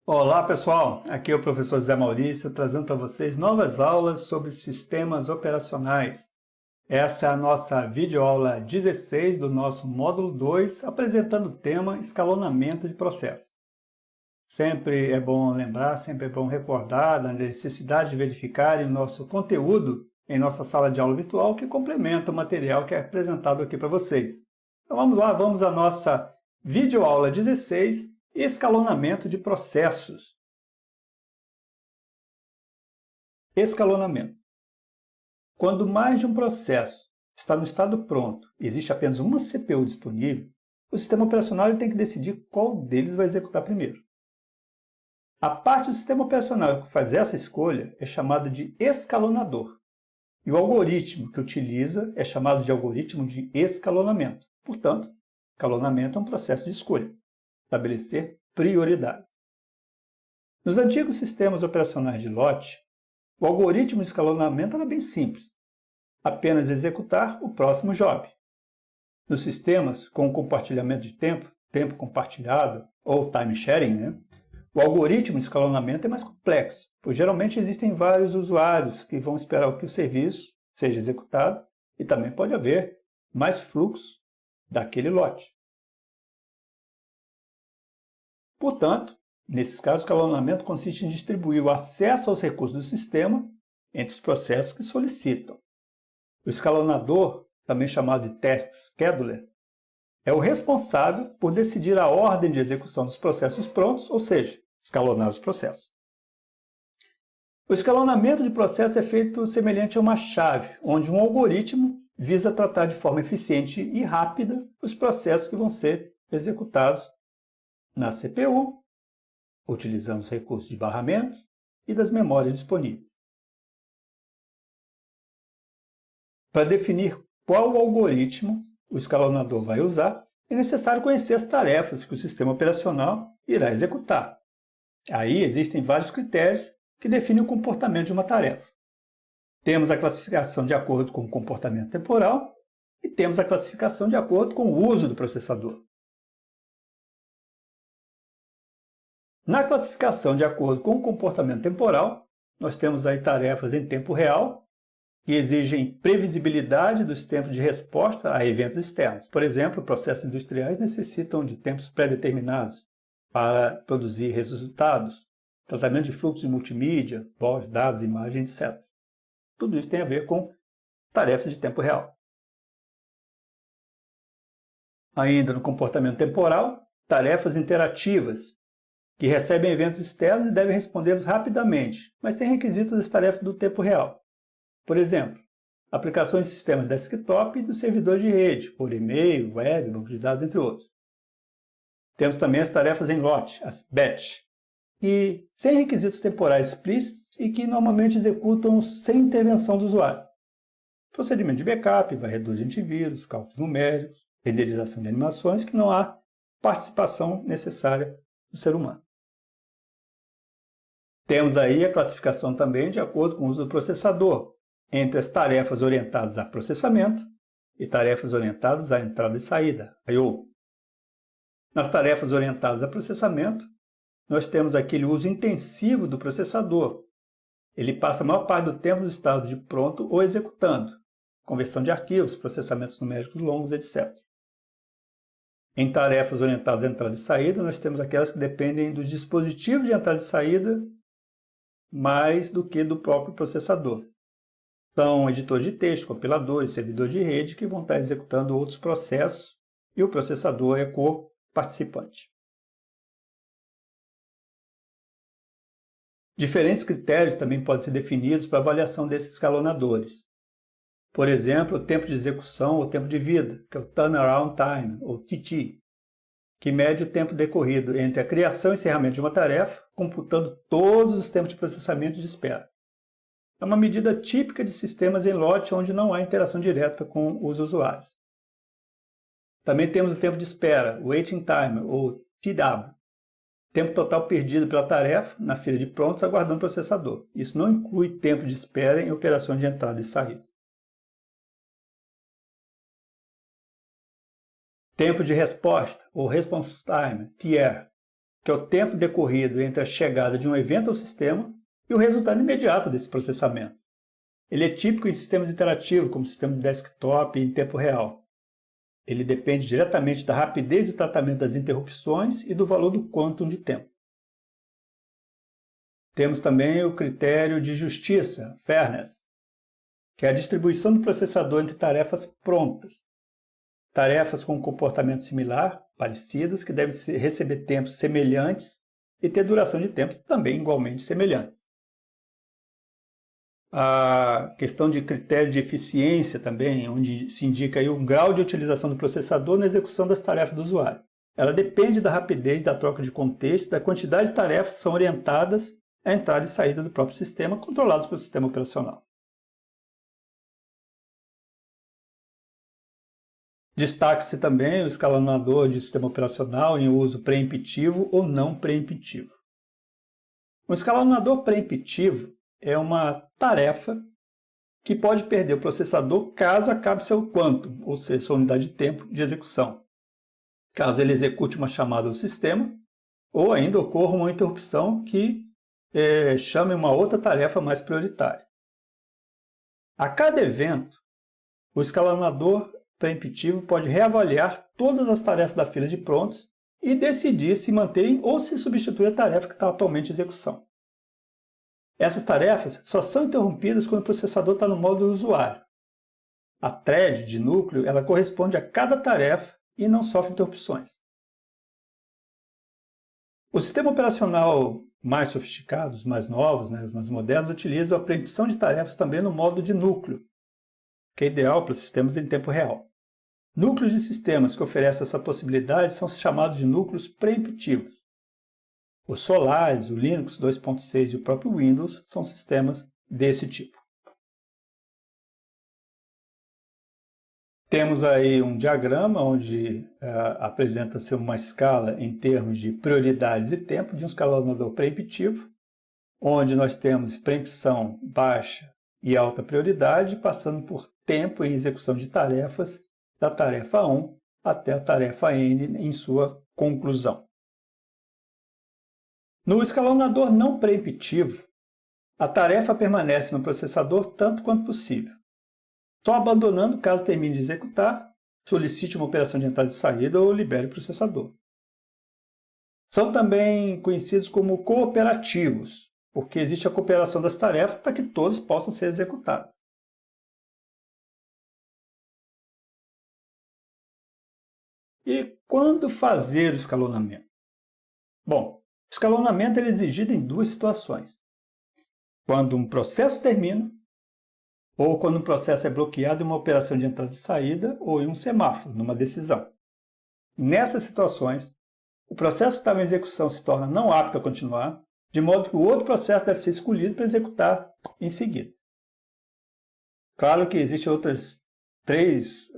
Olá pessoal, aqui é o professor Zé Maurício trazendo para vocês novas aulas sobre sistemas operacionais. Essa é a nossa videoaula 16 do nosso módulo 2, apresentando o tema escalonamento de processos. Sempre é bom lembrar, sempre é bom recordar da necessidade de verificar o nosso conteúdo em nossa sala de aula virtual que complementa o material que é apresentado aqui para vocês. Então vamos lá, vamos à nossa videoaula 16, escalonamento de processos. Escalonamento. Quando mais de um processo está no estado pronto e existe apenas uma CPU disponível, o sistema operacional tem que decidir qual deles vai executar primeiro. A parte do sistema operacional que faz essa escolha é chamada de escalonador. E o algoritmo que utiliza é chamado de algoritmo de escalonamento. Portanto, escalonamento é um processo de escolha, estabelecer prioridade. Nos antigos sistemas operacionais de lote, o algoritmo de escalonamento era bem simples, apenas executar o próximo job. Nos sistemas com compartilhamento de tempo compartilhado ou time sharing, o algoritmo de escalonamento é mais complexo, pois geralmente existem vários usuários que vão esperar que o serviço seja executado e também pode haver mais fluxo daquele lote. Portanto, nesses casos, o escalonamento consiste em distribuir o acesso aos recursos do sistema entre os processos que solicitam. O escalonador, também chamado de task scheduler, é o responsável por decidir a ordem de execução dos processos prontos, ou seja, escalonar os processos. O escalonamento de processo é feito semelhante a uma chave, onde um algoritmo visa tratar de forma eficiente e rápida os processos que vão ser executados na CPU, utilizando os recursos de barramento e das memórias disponíveis. Para definir qual algoritmo o escalonador vai usar, é necessário conhecer as tarefas que o sistema operacional irá executar. Aí existem vários critérios que definem o comportamento de uma tarefa. Temos a classificação de acordo com o comportamento temporal e temos a classificação de acordo com o uso do processador. Na classificação de acordo com o comportamento temporal, nós temos aí tarefas em tempo real, que exigem previsibilidade dos tempos de resposta a eventos externos. Por exemplo, processos industriais necessitam de tempos pré-determinados para produzir resultados, tratamento de fluxo de multimídia, voz, dados, imagem, etc. Tudo isso tem a ver com tarefas de tempo real. Ainda no comportamento temporal, tarefas interativas, que recebem eventos externos e devem respondê-los rapidamente, mas sem requisitos das tarefas do tempo real. Por exemplo, aplicações de sistemas desktop e dos servidores de rede, por e-mail, web, banco de dados, entre outros. Temos também as tarefas em lote, as batch, que sem requisitos temporais explícitos e que normalmente executam sem intervenção do usuário. Procedimento de backup, varredor de antivírus, cálculos numéricos, renderização de animações, que não há participação necessária do ser humano. Temos aí a classificação também de acordo com o uso do processador, entre as tarefas orientadas a processamento e tarefas orientadas à entrada e saída, I/O. Nas tarefas orientadas a processamento, nós temos aquele uso intensivo do processador. Ele passa a maior parte do tempo no estado de pronto ou executando, conversão de arquivos, processamentos numéricos longos, etc. Em tarefas orientadas à entrada e saída, nós temos aquelas que dependem dos dispositivos de entrada e saída mais do que do próprio processador. São editores de texto, compiladores, servidores de rede que vão estar executando outros processos e o processador é co-participante. Diferentes critérios também podem ser definidos para a avaliação desses escalonadores. Por exemplo, o tempo de execução ou tempo de vida, que é o Turnaround Time, ou TT, que mede o tempo decorrido entre a criação e encerramento de uma tarefa, computando todos os tempos de processamento e de espera. É uma medida típica de sistemas em lote onde não há interação direta com os usuários. Também temos o tempo de espera, o Waiting Time, ou TW, tempo total perdido pela tarefa na fila de prontos aguardando o processador. Isso não inclui tempo de espera em operações de entrada e saída. Tempo de resposta, ou Response Time, TR, que é o tempo decorrido entre a chegada de um evento ao sistema e o resultado imediato desse processamento. Ele é típico em sistemas interativos, como sistemas de desktop e em tempo real. Ele depende diretamente da rapidez do tratamento das interrupções e do valor do quantum de tempo. Temos também o critério de justiça, fairness, que é a distribuição do processador entre tarefas prontas. Tarefas com um comportamento similar, parecidas, que devem receber tempos semelhantes e ter duração de tempo também igualmente semelhantes. A questão de critério de eficiência também, onde se indica aí o grau de utilização do processador na execução das tarefas do usuário. Ela depende da rapidez da troca de contexto, da quantidade de tarefas que são orientadas à entrada e saída do próprio sistema, controlados pelo sistema operacional. Destaca-se também o escalonador de sistema operacional em uso preemptivo ou não preemptivo. O escalonador preemptivo é uma tarefa que pode perder o processador caso acabe seu quantum, ou seja, sua unidade de tempo de execução. Caso ele execute uma chamada do sistema, ou ainda ocorra uma interrupção que chame uma outra tarefa mais prioritária. A cada evento, o escalonador preemptivo pode reavaliar todas as tarefas da fila de prontos e decidir se mantém ou se substitui a tarefa que está atualmente em execução. Essas tarefas só são interrompidas quando o processador está no modo usuário. A thread de núcleo ela corresponde a cada tarefa e não sofre interrupções. O sistema operacional mais sofisticado, os mais novos, os mais modernos, utilizam a preempção de tarefas também no modo de núcleo, que é ideal para sistemas em tempo real. Núcleos de sistemas que oferecem essa possibilidade são chamados de núcleos preemptivos. O Solaris, o Linux 2.6 e o próprio Windows são sistemas desse tipo. Temos aí um diagrama onde apresenta-se uma escala em termos de prioridades e tempo de um escalonador preemptivo, onde nós temos preempção baixa e alta prioridade, passando por tempo em execução de tarefas da tarefa 1 até a tarefa N em sua conclusão. No escalonador não preemptivo, a tarefa permanece no processador tanto quanto possível, só abandonando caso termine de executar, solicite uma operação de entrada e saída ou libere o processador. São também conhecidos como cooperativos, porque existe a cooperação das tarefas para que todas possam ser executadas. E quando fazer o escalonamento? Bom, o escalonamento é exigido em duas situações. Quando um processo termina, ou quando um processo é bloqueado em uma operação de entrada e saída, ou em um semáforo, numa decisão. Nessas situações, o processo que estava em execução se torna não apto a continuar, de modo que o outro processo deve ser escolhido para executar em seguida. Claro que existem outras 3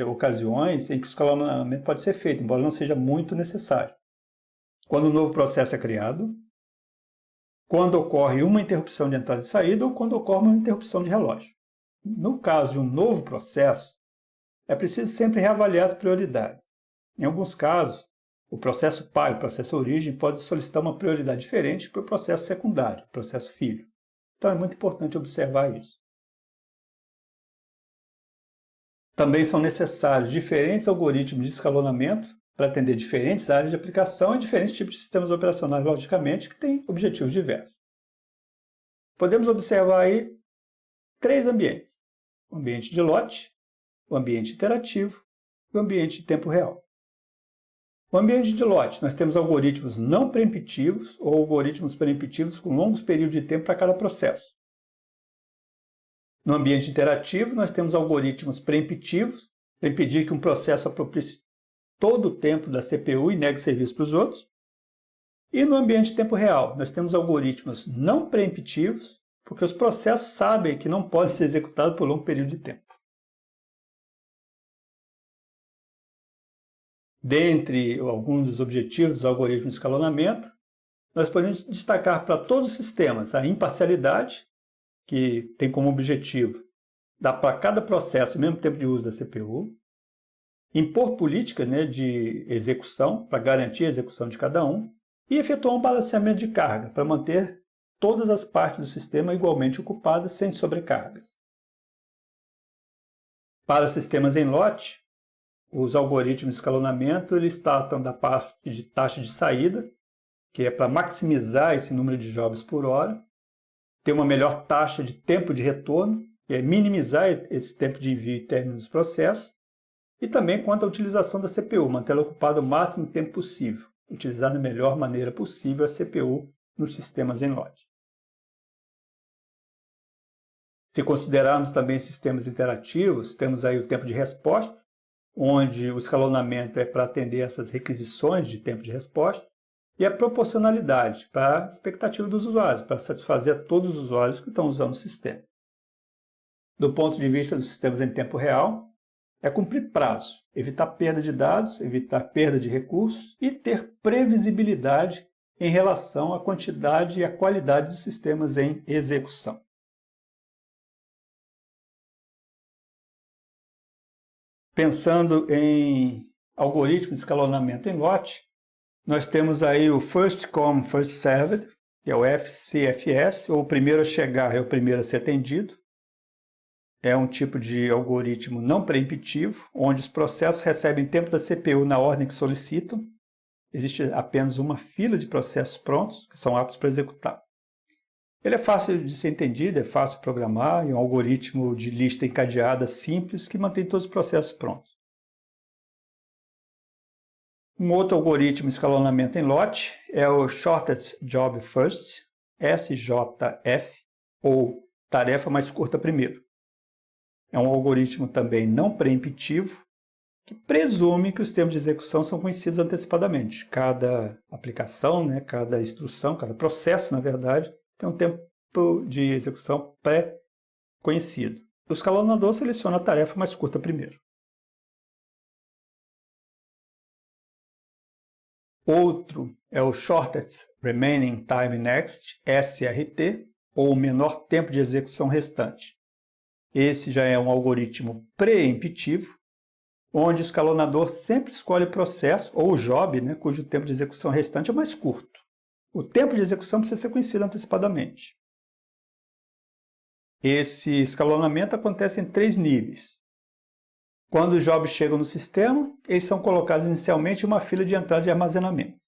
ocasiões em que o escalonamento pode ser feito, embora não seja muito necessário. Quando um novo processo é criado, quando ocorre uma interrupção de entrada e saída ou quando ocorre uma interrupção de relógio. No caso de um novo processo, é preciso sempre reavaliar as prioridades. Em alguns casos, o processo pai, o processo origem, pode solicitar uma prioridade diferente para o processo secundário, o processo filho. Então é muito importante observar isso. Também são necessários diferentes algoritmos de escalonamento para atender diferentes áreas de aplicação e diferentes tipos de sistemas operacionais, logicamente, que têm objetivos diversos. Podemos observar aí 3 ambientes: o ambiente de lote, o ambiente interativo e o ambiente de tempo real. No ambiente de lote, nós temos algoritmos não preemptivos ou algoritmos preemptivos com longos períodos de tempo para cada processo. No ambiente interativo, nós temos algoritmos preemptivos para impedir que um processo aproprie todo o tempo da CPU e negue serviço para os outros. E no ambiente de tempo real, nós temos algoritmos não preemptivos, porque os processos sabem que não podem ser executados por longo período de tempo. Dentre alguns dos objetivos dos algoritmos de escalonamento, nós podemos destacar para todos os sistemas a imparcialidade, que tem como objetivo dar para cada processo o mesmo tempo de uso da CPU, impor política de execução para garantir a execução de cada um, e efetuar um balanceamento de carga para manter todas as partes do sistema igualmente ocupadas sem sobrecargas. Para sistemas em lote, os algoritmos de escalonamento eles tratam da parte de taxa de saída, que é para maximizar esse número de jobs por hora, ter uma melhor taxa de tempo de retorno, que é minimizar esse tempo de envio e término dos processos, e também quanto à utilização da CPU, mantê-la ocupada o máximo tempo possível, utilizar da melhor maneira possível a CPU nos sistemas em lote. Se considerarmos também sistemas interativos, temos aí o tempo de resposta, onde o escalonamento é para atender essas requisições de tempo de resposta, e a proporcionalidade para a expectativa dos usuários, para satisfazer a todos os usuários que estão usando o sistema. Do ponto de vista dos sistemas em tempo real, é cumprir prazo, evitar perda de dados, evitar perda de recursos e ter previsibilidade em relação à quantidade e à qualidade dos sistemas em execução. Pensando em algoritmo de escalonamento em lote, nós temos aí o First Come, First Served, que é o FCFS, ou o primeiro a chegar é o primeiro a ser atendido. É um tipo de algoritmo não preemptivo, onde os processos recebem tempo da CPU na ordem que solicitam. Existe apenas uma fila de processos prontos, que são aptos para executar. Ele é fácil de ser entendido, é fácil de programar, é um algoritmo de lista encadeada simples que mantém todos os processos prontos. Um outro algoritmo de escalonamento em lote é o Shortest Job First, SJF, ou tarefa mais curta primeiro. É um algoritmo também não preemptivo, que presume que os termos de execução são conhecidos antecipadamente. Cada aplicação, cada instrução, cada processo, na verdade, tem um tempo de execução pré-conhecido. O escalonador seleciona a tarefa mais curta primeiro. Outro é o Shortest Remaining Time Next, SRT, ou menor tempo de execução restante. Esse já é um algoritmo preemptivo, onde o escalonador sempre escolhe o processo, ou o job, cujo tempo de execução restante é mais curto. O tempo de execução precisa ser conhecido antecipadamente. Esse escalonamento acontece em 3 níveis. Quando os jobs chegam no sistema, eles são colocados inicialmente em uma fila de entrada de armazenamento.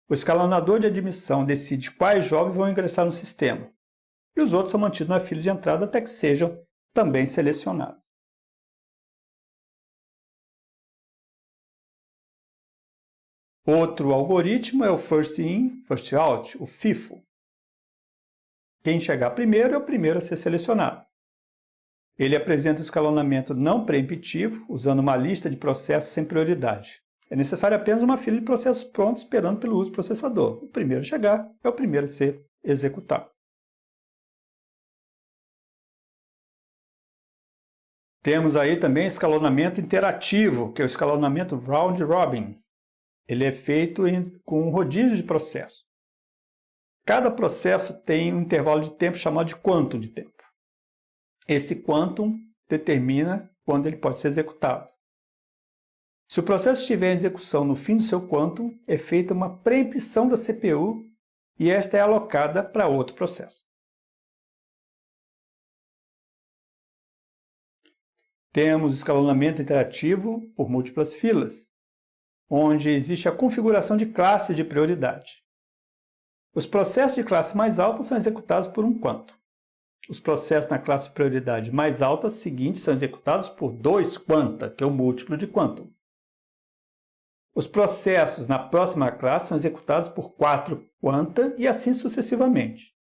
O escalonador de admissão decide quais jobs vão ingressar no sistema, e os outros são mantidos na fila de entrada até que sejam também selecionados. Outro algoritmo é o First In, First Out, o FIFO. Quem chegar primeiro é o primeiro a ser selecionado. Ele apresenta o escalonamento não preemptivo, usando uma lista de processos sem prioridade. É necessário apenas uma fila de processos prontos esperando pelo uso do processador. O primeiro a chegar é o primeiro a ser executado. Temos aí também escalonamento interativo, que é o escalonamento round robin. Ele é feito com um rodízio de processos. Cada processo tem um intervalo de tempo chamado de quantum de tempo. Esse quantum determina quando ele pode ser executado. Se o processo estiver em execução no fim do seu quantum, é feita uma preempção da CPU e esta é alocada para outro processo. Temos escalonamento interativo por múltiplas filas, onde existe a configuração de classes de prioridade. Os processos de classe mais alta são executados por um quantum. Os processos na classe de prioridade mais alta seguintes são executados por 2 quanta, que é o múltiplo de quantum. Os processos na próxima classe são executados por 4 quanta e assim sucessivamente.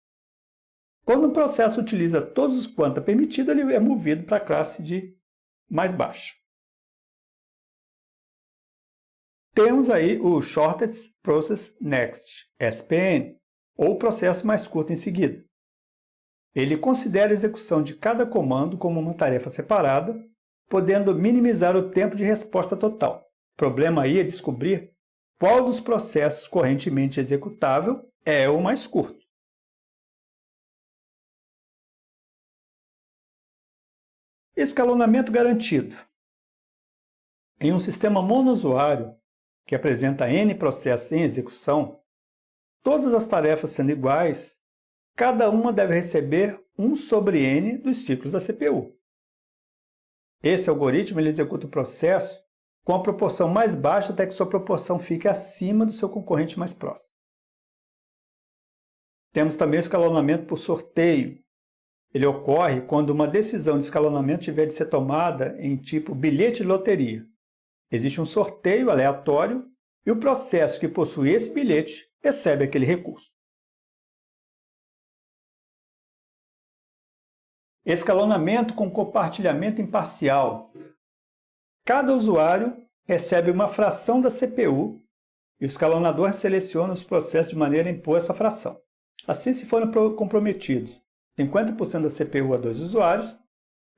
Quando um processo utiliza todos os quanta permitidos, ele é movido para a classe de mais baixa. Temos aí o Shortest Process Next, SPN, ou processo mais curto em seguida. Ele considera a execução de cada comando como uma tarefa separada, podendo minimizar o tempo de resposta total. O problema aí é descobrir qual dos processos correntemente executável é o mais curto. Escalonamento garantido. Em um sistema monousuário, que apresenta N processos em execução, todas as tarefas sendo iguais, cada uma deve receber 1 sobre n dos ciclos da CPU. Esse algoritmo ele executa o processo com a proporção mais baixa até que sua proporção fique acima do seu concorrente mais próximo. Temos também o escalonamento por sorteio. Ele ocorre quando uma decisão de escalonamento tiver de ser tomada em tipo bilhete de loteria. Existe um sorteio aleatório e o processo que possui esse bilhete recebe aquele recurso. Escalonamento com compartilhamento imparcial. Cada usuário recebe uma fração da CPU e o escalonador seleciona os processos de maneira a impor essa fração. Assim, se forem comprometidos 50% da CPU a 2 usuários,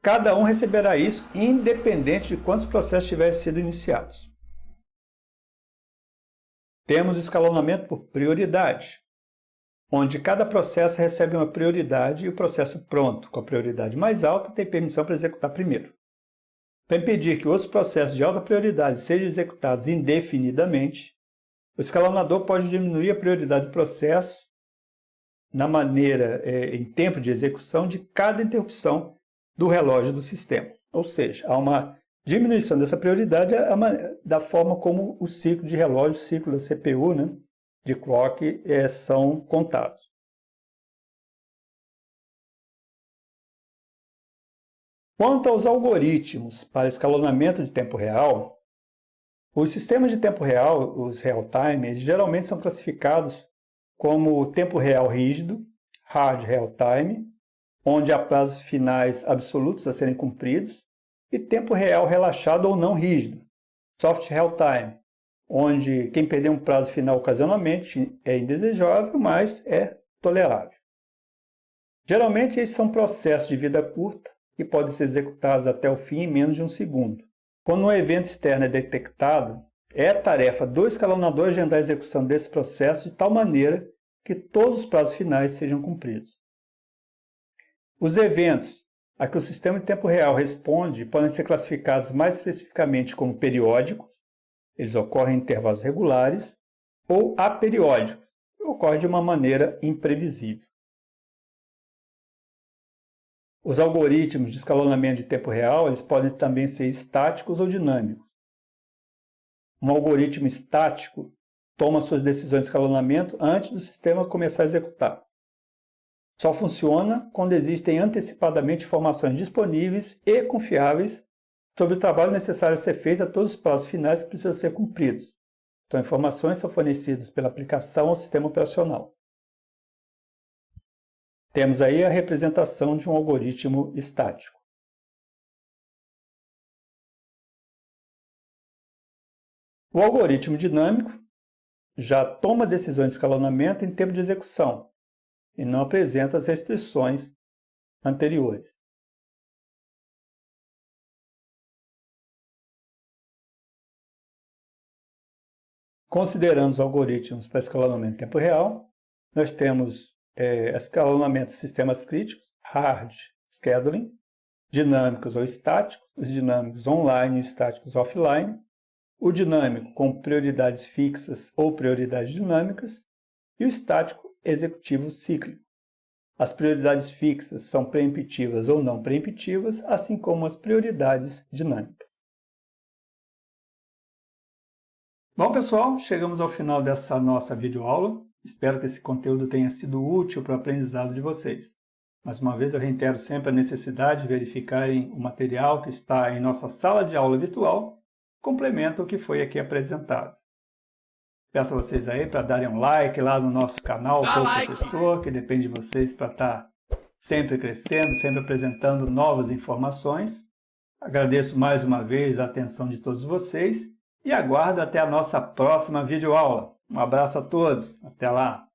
cada um receberá isso independente de quantos processos tiverem sido iniciados. Temos o escalonamento por prioridade, onde cada processo recebe uma prioridade e o processo pronto, com a prioridade mais alta, tem permissão para executar primeiro. Para impedir que outros processos de alta prioridade sejam executados indefinidamente, o escalonador pode diminuir a prioridade do processo em tempo de execução de cada interrupção do relógio do sistema. Ou seja, há uma diminuição dessa prioridade da forma como o ciclo de relógio, o ciclo da CPU, de clock, são contados. Quanto aos algoritmos para escalonamento de tempo real, os sistemas de tempo real, os real-time, eles geralmente são classificados como tempo real rígido, hard real-time, onde há prazos finais absolutos a serem cumpridos, e tempo real relaxado ou não rígido, soft real-time, onde quem perder um prazo final ocasionalmente é indesejável, mas é tolerável. Geralmente, esses são processos de vida curta, que podem ser executados até o fim em menos de 1 segundo. Quando um evento externo é detectado, é tarefa do escalonador agendar a execução desse processo de tal maneira que todos os prazos finais sejam cumpridos. Os eventos a que o sistema de tempo real responde podem ser classificados mais especificamente como periódicos, eles ocorrem em intervalos regulares, ou aperiódicos, que ocorrem de uma maneira imprevisível. Os algoritmos de escalonamento de tempo real eles podem também ser estáticos ou dinâmicos. Um algoritmo estático toma suas decisões de escalonamento antes do sistema começar a executar. Só funciona quando existem antecipadamente informações disponíveis e confiáveis sobre o trabalho necessário a ser feito a todos os prazos finais que precisam ser cumpridos. Então, informações são fornecidas pela aplicação ao sistema operacional. Temos aí a representação de um algoritmo estático. O algoritmo dinâmico já toma decisões de escalonamento em tempo de execução e não apresenta as restrições anteriores. Considerando os algoritmos para escalonamento em tempo real, nós temos escalonamento de sistemas críticos, hard scheduling, dinâmicos ou estáticos, os dinâmicos online e estáticos offline, o dinâmico com prioridades fixas ou prioridades dinâmicas e o estático executivo cíclico. As prioridades fixas são preemptivas ou não preemptivas, assim como as prioridades dinâmicas. Bom, pessoal, chegamos ao final dessa nossa videoaula. Espero que esse conteúdo tenha sido útil para o aprendizado de vocês. Mais uma vez, eu reitero sempre a necessidade de verificarem o material que está em nossa sala de aula virtual, complementa o que foi aqui apresentado. Peço a vocês aí para darem um like lá no nosso canal, o Professor, que depende de vocês para estar sempre crescendo, sempre apresentando novas informações. Agradeço mais uma vez a atenção de todos vocês e aguardo até a nossa próxima videoaula. Um abraço a todos, até lá!